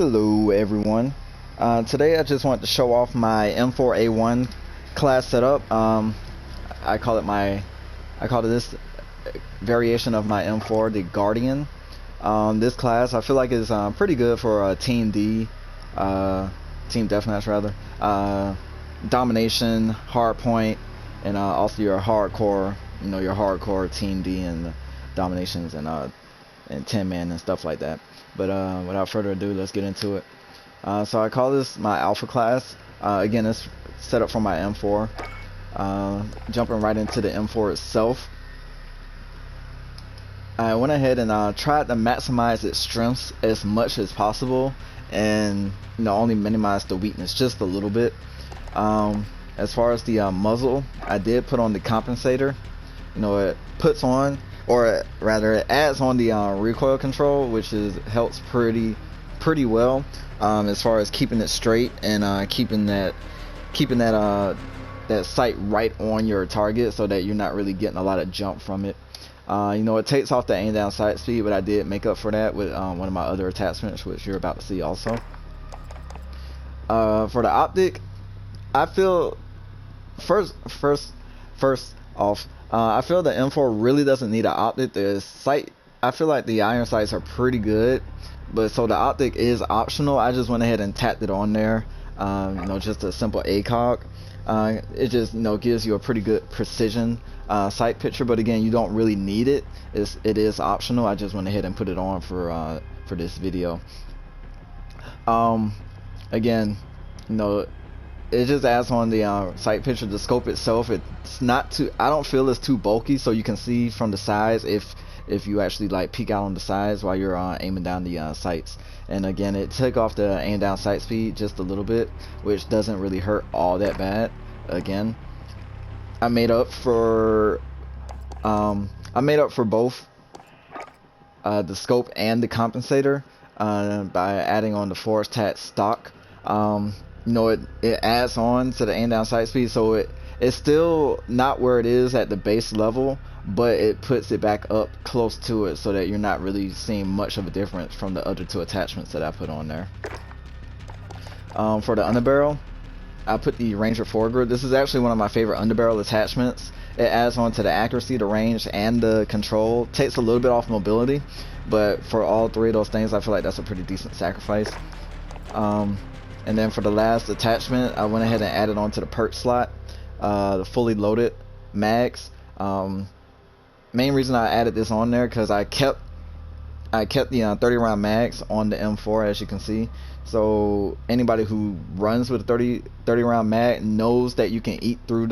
Hello everyone. Today I just want to show off my M4A1 class setup. I call it this variation of my M4, the Guardian. This class I feel like is pretty good for Team D, Team Deathmatch rather, Domination, Hardpoint, and also your hardcore, your hardcore Team D and Dominations and 10 man and stuff like that. But without further ado, let's get into it. So I call this my alpha class. Again, it's set up for my M4. Jumping right into the M4 itself, I went ahead and tried to maximize its strengths as much as possible, and only minimize the weakness just a little bit. As far as the muzzle, I did put on the compensator. It puts on, or rather it adds on the recoil control, which helps pretty well as far as keeping it straight and keeping that sight right on your target, so that you're not really getting a lot of jump from it. It takes off the aim down sight speed, but I did make up for that with one of my other attachments, which you're about to see also. For the optic, I feel first off, I feel the M4 really doesn't need an optic. The sight, I feel like the iron sights are pretty good, but so the optic is optional. I just went ahead and tapped it on there. Just a simple ACOG. It just gives you a pretty good precision sight picture, but again, you don't really need it. It is optional. I just went ahead and put it on for this video. Again, it just adds on the sight picture. The scope itself, it's not too, I don't feel it's too bulky, so you can see from the sides if you actually like peek out on the sides while you're aiming down the sights. And again, it took off the aim down sight speed just a little bit, which doesn't really hurt all that bad. Again, I made up for both the scope and the compensator by adding on the Force Tat stock. It adds on to the aim down sight speed, so it's still not where it is at the base level, but it puts it back up close to it, so that you're not really seeing much of a difference from the other two attachments that I put on there. For the underbarrel, I put the Ranger foregrip. This is actually one of my favorite underbarrel attachments. It adds on to the accuracy, the range, and the control. Takes a little bit off mobility, but for all three of those things, I feel like that's a pretty decent sacrifice. And then for the last attachment, I went ahead and added on to the perk slot, the fully loaded mags. Main reason I added this on there because I kept the 30 round mags on the M4, as you can see. So anybody who runs with a 30 round mag knows that you can eat through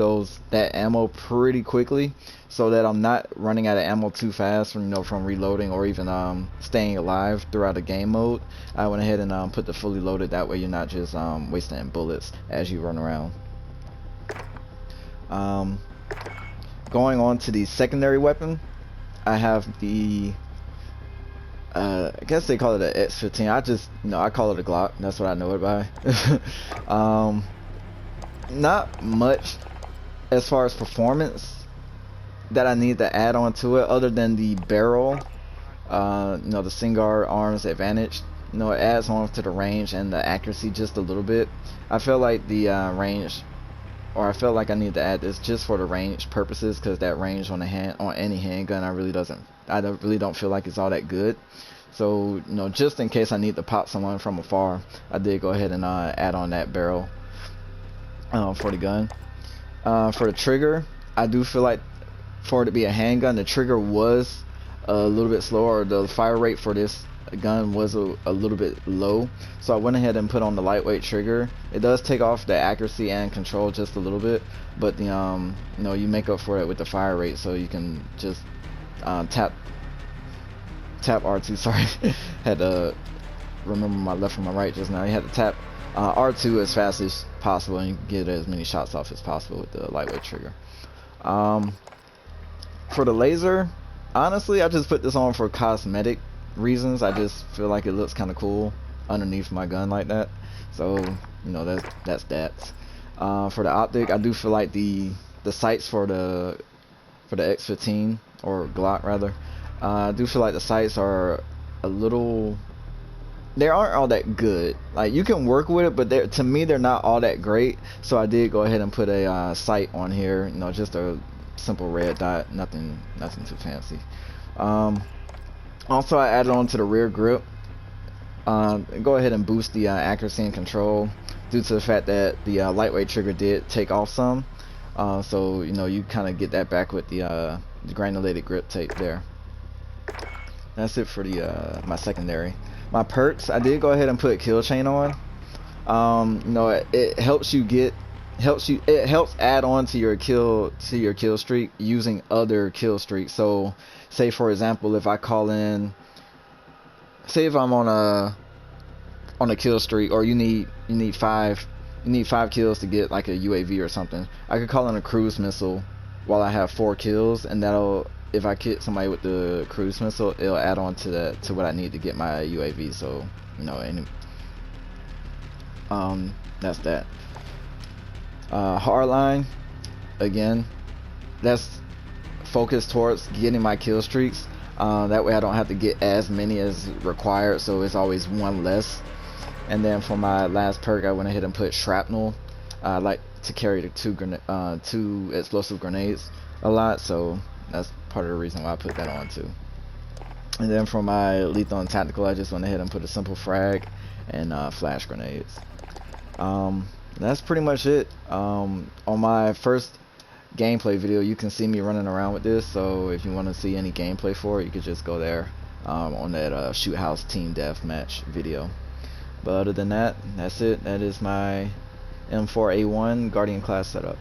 that ammo pretty quickly, so that I'm not running out of ammo too fast from reloading or even staying alive throughout the game mode. I went ahead and put the fully loaded, that way you're not just wasting bullets as you run around. Going on to the secondary weapon, I have the I guess they call it an X15. I call it a Glock. That's what I know it by. Not much as far as performance that I need to add on to it, other than the barrel. The Singuard arms advantage. It adds on to the range and the accuracy just a little bit. I feel like the range, or I felt like I need to add this just for the range purposes, because that range on any handgun, I really don't feel like it's all that good. So just in case I need to pop someone from afar, I did go ahead and add on that barrel for the gun. For the trigger, I do feel like for it to be a handgun, the trigger was a little bit slower. The fire rate for this gun was a little bit low, so I went ahead and put on the lightweight trigger. It does take off the accuracy and control just a little bit, but the you make up for it with the fire rate, so you can just tap R2. Sorry, had to remember my left from my right just now. You had to tap R2 as fast as possible, and you can get as many shots off as possible with the lightweight trigger. For the laser, honestly, I just put this on for cosmetic reasons. I just feel like it looks kind of cool underneath my gun like that, so that's that. For the optic, I do feel like the sights for the X15, or Glock rather, I do feel like the sights are a little they aren't all that good. Like, you can work with it, but to me they're not all that great. So I did go ahead and put a sight on here. You know, just a simple red dot, nothing too fancy. Also, I added on to the rear grip. Go ahead and boost the accuracy and control due to the fact that the lightweight trigger did take off some. So you know, you kind of get that back with the granulated grip tape there. That's it for the my secondary. My perks, I did go ahead and put kill chain on. You know, it helps you it helps add on to your kill streak using other kill streaks. So say for example, if I call in, say if I'm on a kill streak, or you need five kills to get like a UAV or something, I could call in a cruise missile while I have 4 kills, and that'll, if I hit somebody with the cruise missile, it'll add on to that, to what I need to get my UAV. So you know, that's that. Hardline, again, that's focused towards getting my kill streaks. That way I don't have to get as many as required, so it's always one less. And then for my last perk, I went ahead and put shrapnel. I like to carry the 2 explosive grenades a lot, so that's part of the reason why I put that on too. And then for my lethal and tactical, I just went ahead and put a simple frag and flash grenades. That's pretty much it. On my first gameplay video, you can see me running around with this, so if you want to see any gameplay for it, you could just go there on that shoot house team deathmatch video. But other than that, that's it. That is my M4A1 Guardian class setup.